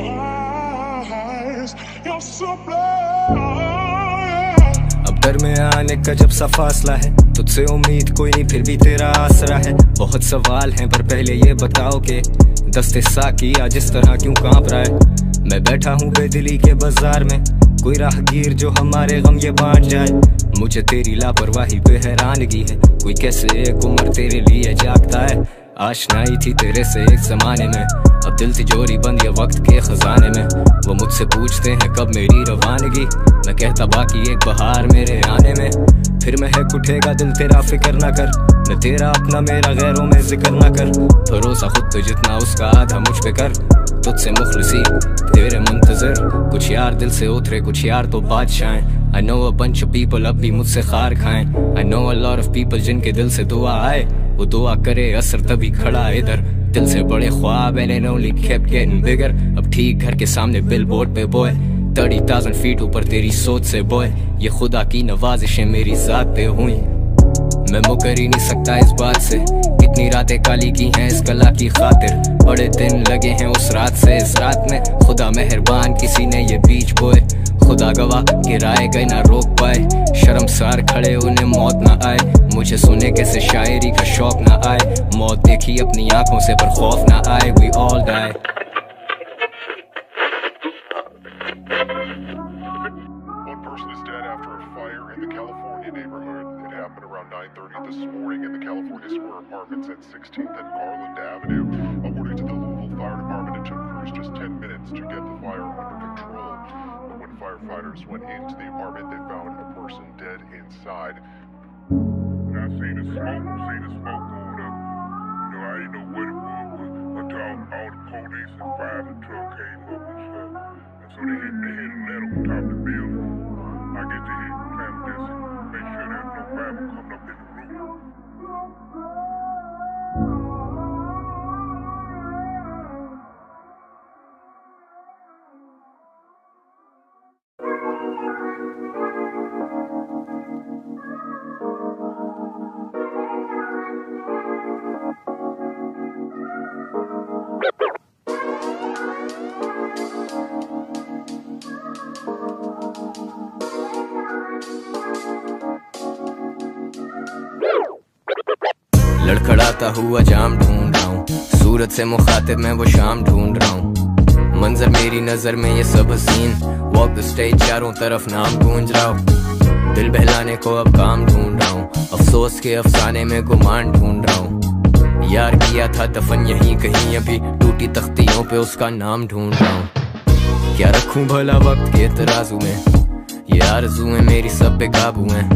[SPEAKER 8] eyes. You're sublime.
[SPEAKER 3] घर में आने का जब सा फासला है, तुझसे उम्मीद कोई नहीं फिर भी तेरा आसरा है। बहुत सवाल हैं पर पहले ये बताओ कि दस्ते साकी आज इस तरह क्यों कांप रहा है। मैं बैठा हूँ बेदिली के बाजार में, कोई राहगीर जो हमारे गम ये बांट जाए। मुझे तेरी लापरवाही पे हैरानगी है, कोई कैसे एक उम्र तेरे लिए जागता है। आशनाई थी तेरे से एक जमाने में, अब दिल तिजोरी बंद ये वक्त के खजाने में। वो मुझसे पूछते हैं कब मेरी रवानगी, मैं कहता बाकी एक बहार मेरे आने में। फिर महक उठेगा दिल तेरा फिक्र ना कर, मैं तेरा अपना मेरा गैरों में जिक्र ना कर। भरोसा खुद तो जितना उसका आधा मुझ पे कर, तुझसे मुखलिसी तेरे मुंतजर। कुछ यार दिल से उतरे कुछ यार तो बादशाह। I know a bunch of people अब भी मुझसे खार खाएं, I know a lot of people जिनके दिल से दुआ आए। वो दुआ करे असर तभी खड़ा इधर, दिल से बड़े ख्वाब and it only kept getting bigger। अब ठीक घर के सामने बिलबोर्ड पे बॉय, 30,000 फीट ऊपर तेरी सोच से बॉय। ये खुदा की नवाजिशें मेरी जात पे हुई, मैं मुकर ही नहीं सकता इस बात से। कितनी रातें काली की हैं इस कला की खातिर, बड़े दिन लगे हैं उस रात से इस रात में। खुदा मेहरबान किसी ने ये बीच बोए, खुदा गवाह गिराए गए ना रोक पाए। शर्मसार खड़े उन्हें मौत ना आए, मुझे सुने कैसे शायरी का शौक ना आए। मौत देखी अपनी आंखों से पर खौफ ना आए, we all die।
[SPEAKER 8] One person is dead after a fire in the California neighborhood. It happened around 9:30 this morning in the California Square Apartments at 16th and Garland Avenue. According to the Louisville Fire Department, it took crews just 10 minutes to get the fire under control. But when firefighters went into the apartment, they found a person dead inside. I seen the smoke going up. You know, I didn't know what it was until all the police and fire and truck came up and stuff. And so they hit a letter on top of the building. I get to hit clandestine, make sure there's no fire coming up in the roof.
[SPEAKER 3] लड़खड़ाता हुआ जाम ढूंढ रहा हूँ, सूरत से मुखातिब मैं वो शाम ढूंढ रहा हूँ। मंजर मेरी नजर में ये सब हसीन, वॉक द स्टेज चारों तरफ नाम गूंज रहा हूँ। दिल बहलाने को अब काम ढूंढ रहा हूँ, अफसोस के अफसाने में गुमान ढूंढ रहा हूँ। यार किया था दफन यहीं कहीं, अभी टूटी तख्तियों पे उसका नाम ढूंढ रहा हूँ। क्या रखूं भला वक्त के तराजू में, ये आरज़ूएं मेरी सब बेकाबू हैं।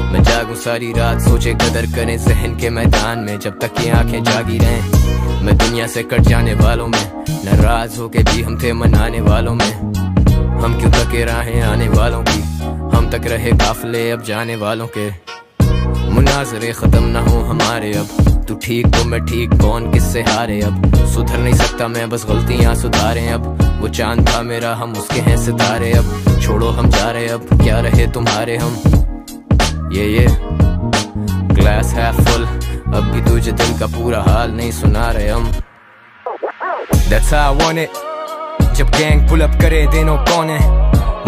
[SPEAKER 3] मैं जागूं सारी रात सोचे कदर करें जहन के मैदान में, जब तक ये आंखें जागी रहें। मैं दुनिया से कट जाने वालों में, नाराज होके भी हम थे मनाने वालों में। हम क्यों तके राहें आने वालों की, हम तक रहे काफिले अब जाने वालों के। मुनाजरे खत्म ना हो हमारे अब, तू ठीक तो मैं ठीक, कौन किससे हारे अब। सुधर नहीं सकता मैं बस गलतियां सुधारें अब, वो चांद था मेरा हम उसके हैं सितारे अब। छोड़ो हम जा रहे अब, क्या रहे तुम्हारे हम। ये
[SPEAKER 2] ग्लास half full, अब भी तुझे दिल का पूरा हाल नहीं सुना रहे हम.
[SPEAKER 3] That's how I want it. जब गैंग पुल अप करे देनो कौन है,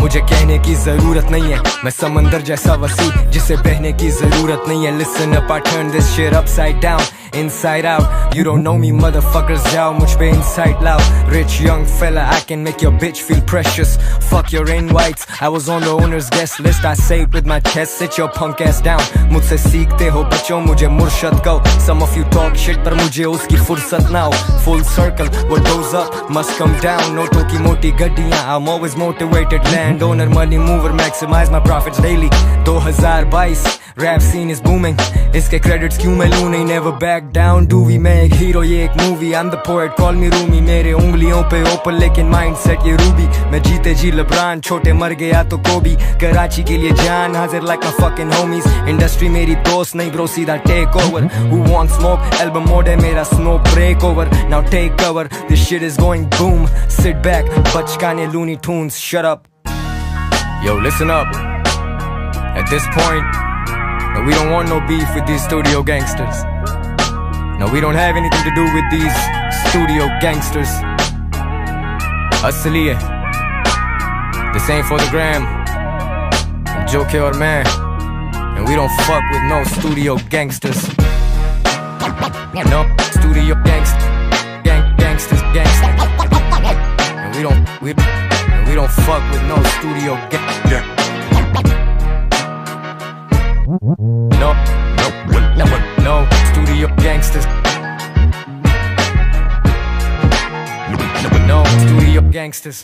[SPEAKER 3] मुझे कहने की जरूरत नहीं है. मैं समंदर जैसा वसी जिसे बहने की जरूरत नहीं है. Listen up, I turn this shit upside down, inside out. You don't know me motherfuckers, जाओ मुझ पे insight लाओ. Rich young fella, I can make your bitch feel precious. Fuck your invites, I was on the owner's guest list. I say it with my chest, sit your punk ass down. मुझसे सीखते हो बच्चों, मुझे मुर्शद कहो. Some of you talk shit पर मुझे उसकी फुर्सत ना हो. Full circle, what goes up must come down. नोटों की मोटी गड्डियाँ, I'm always motivated. Landowner, money mover, maximize my profits daily. 2022, rap scene is booming. इसके credits क्यों मैं लूँ नहीं, never back down. डूवी मैं एक हीरो, ये एक movie. I'm the poet, call me Rumi. मेरे उंगलियों पे ओपन लेकिन mindset ये रूबी. मैं जीते जी LeBron, छोटे मर गया तो कोबी. कराची के लिए जान हाजिर like my fucking homies. Industry मेरी दोस्त नहीं bro, सीधा take over. Who wants smoke? Album mode है मेरा, smoke break over. Now take cover, this shit is going boom. Sit back, बचकाने Looney Tunes, shut up. Yo, listen up. At this point, we don't want no beef with these studio gangsters. No, we don't have anything to do with these studio gangsters. असली है, this ain't for the gram. Joke और मैं, and we don't fuck with no studio gangsters. No studio gangsters. And we don't fuck with no studio gangsters. No studio gangsters. No studio gangsters.